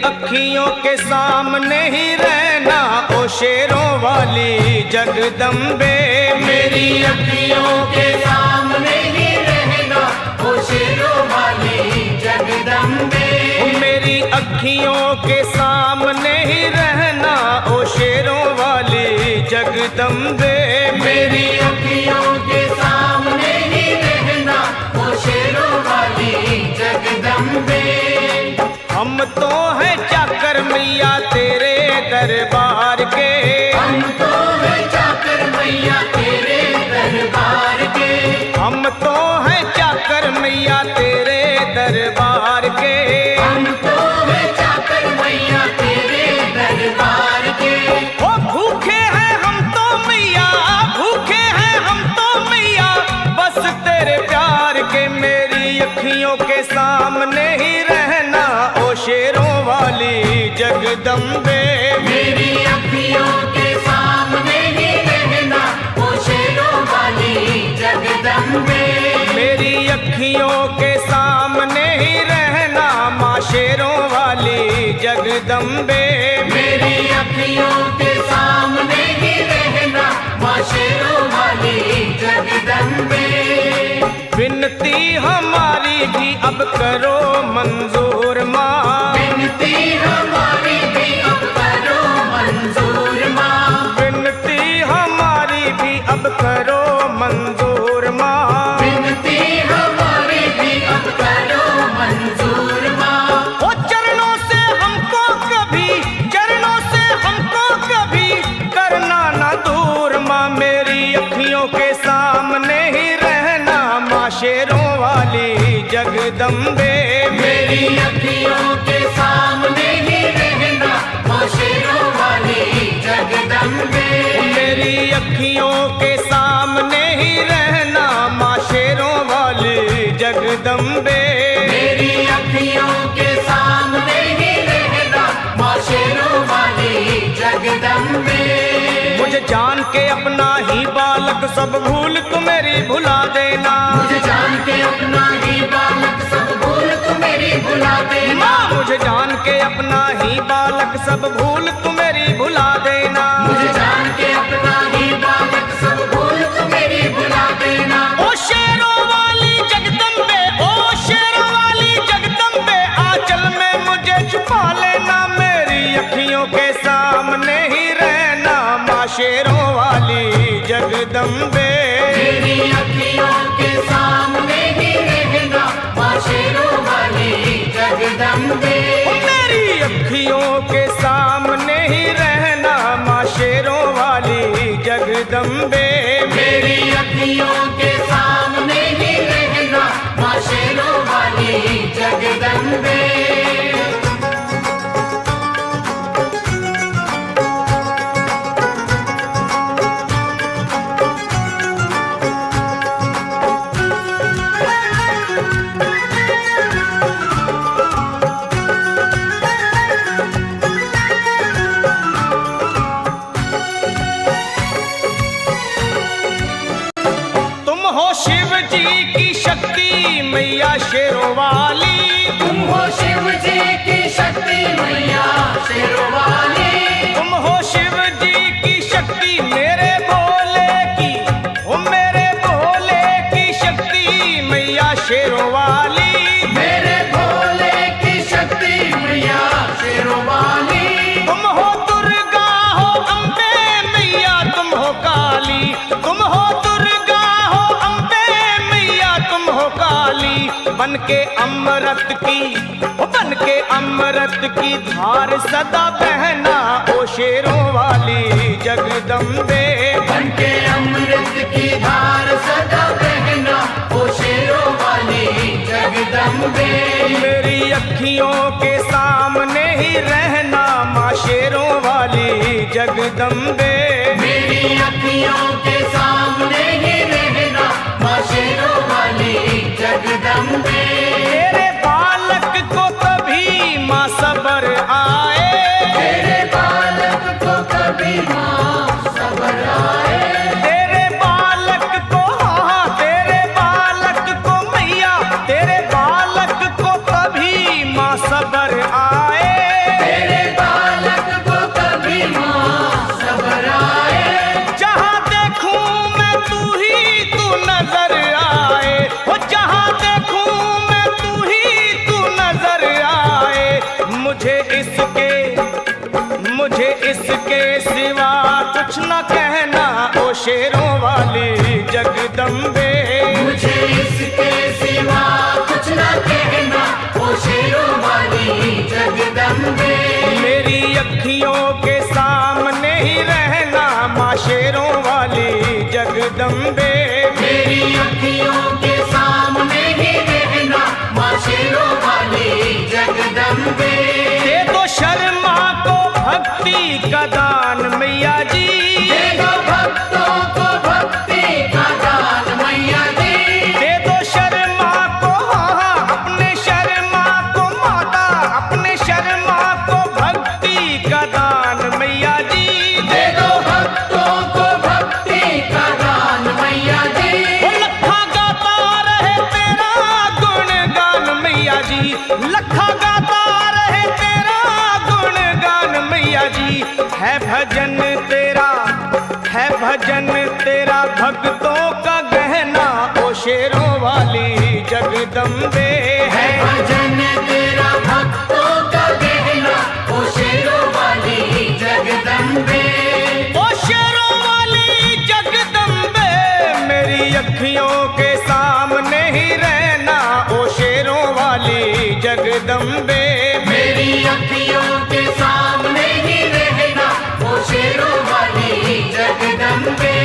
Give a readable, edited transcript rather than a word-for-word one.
अखियों के सामने ही रहना ओ शेरों वाली जगदम्बे। मेरी अखियों के सामने ही रहना ओ शेरों वाली जगदम्बे। मेरी अखियों के सामने ही रहना ओ शेरों वाली जगदम्बे। मेरी अखियों के सामने ही रहना ओ शेरों वाली जगदम्बे। हम तो हैं चाकर मैया तेरे दरबार के। हम तो हैं चाकर मैया तेरे दरबार के। हम तो हैं चाकर मैया तेरे दरबार के। हम तो हैं चाकर मैया तेरे दरबार के। ओ भूखे हैं हम तो मैया, भूखे हैं हम तो मैया बस तेरे प्यार के। मेरी अखियों के सामने ही रहना ओ शेरों वाली जगदम्बे। मेरी अखियों के सामने ही रहना ओ शेरों वाली जगदम्बे। मेरी अखियों के सामने ही रहना माँ शेरों वाली जगदम्बे। मेरी अखियों के सामने ही रहना माँ शेरों वाली जगदम्बे। विनती हमारी भी अब करो मंजूर माँ। विनती हमारी भी अब करो मंजूर माँ। विनती हमारी भी अब करो मंजूर माँ। विनती हमारी भी अब करो मंजूर माँ। ओ चरणों से हमको कभी, चरणों से हमको कभी करना ना दूर माँ। मेरी अखियों के सामने ही रहना माँ शेरों वाली जगदम्बे। मेरी अखियों के सामने ही रहना माँ शेरों वाली जगदम्बे। मेरी अखियों के सामने ही रहना माँ शेरों वाली जगदम्बे। मेरी अखियों के सामने ही रहना माँ शेरों वाली जगदम्बे। मुझे जान के अपना ही बालक सब भूल तू मेरी भुला देना। मुझे जान के अपना ही बालक सब भूल तू मेरी भुला देना। माँ मुझे जान के अपना ही बालक सब भूल तू मेरी भुला देना। मुझे जान के अपना ही बालक सब भूल तू मेरी भुला देना। ओ शेरों वाली जगदम्बे, ओ शेरों वाली जगदम्बे आंचल में मुझे छुपा लेना। मेरी अखियों के सामने ही रहना माँ शेरों वाली जगदम्बे। मेरी अखियों के सामने ही रहना माँ शेरों वाली जगदम्बे। मेरी अखियों के सामने ही रहना माँ शेरों वाली जगदम्बे। मेरी अखियों के सामने ही रहना माँ शेरों वाली जगदम्बे। तुम हो शिव जी की शक्ति मैया शेरों वाली। तुम हो शिव जी की शक्ति मैया शेरों वाली। तुम हो शिव जी की शक्ति मेरे भोले की, ओ मेरे भोले की शक्ति मैया शेरों वाली। मेरे भोले की शक्ति मैया शेरों वाली। तुम हो दुर्गा हो अम्बे मैया तुम हो काली। तुम हो दुर्गा हो अम्बे मैया तुम हो काली। बन के अमृत की, ओ बन के अमृत की धार सदा बहना ओ शेरों वाली जगदम्बे। बन के अमृत की धार सदा बहना ओ शेरों वाली जगदम्बे। मेरी अखियों के सामने ही रहना माँ शेरों वाली जगदम्बे। मेरी अखियों के सामने ही रहना माँ शेरों वाली जगदम्बे। तेरे बालक को कभी माँ सबर आए। तेरे बालक को कभी माँ सबर आए। तेरे बालक को, हाँ तेरे बालक को मैया, तेरे बालक को कभी माँ सबर आए। जगदम्बे। दे दो शर्मा को भक्ति का दान मैया जी, दे दो भक्तों को भक्ति का दान मैया जी। दे दो शर्मा को, हाँ अपने शर्मा को माता, अपने शर्मा को भक्ति का दान मैया जी। दे दो भक्तों को भक्ति का दान मैया जी। वो लखा गाता रहे तेरा गुणगान मैया जी, लखा गाता रहे तेरा गुणगान मैया जी। है भजन तेरा, है भजन तेरा भक्तों का गहना ओ शेरों वाली जगदम्बे है है। भजन तेरा भक्तों का गहना ओ शेरों वाली जगदम्बे। ओ शेरों वाली जगदम्बे मेरी अखियों के सामने ही रहना ओ शेरों वाली जगदम्बे। मेरी अखियों के सामने ही रहना ओ शेरों वाली जगदम्बे।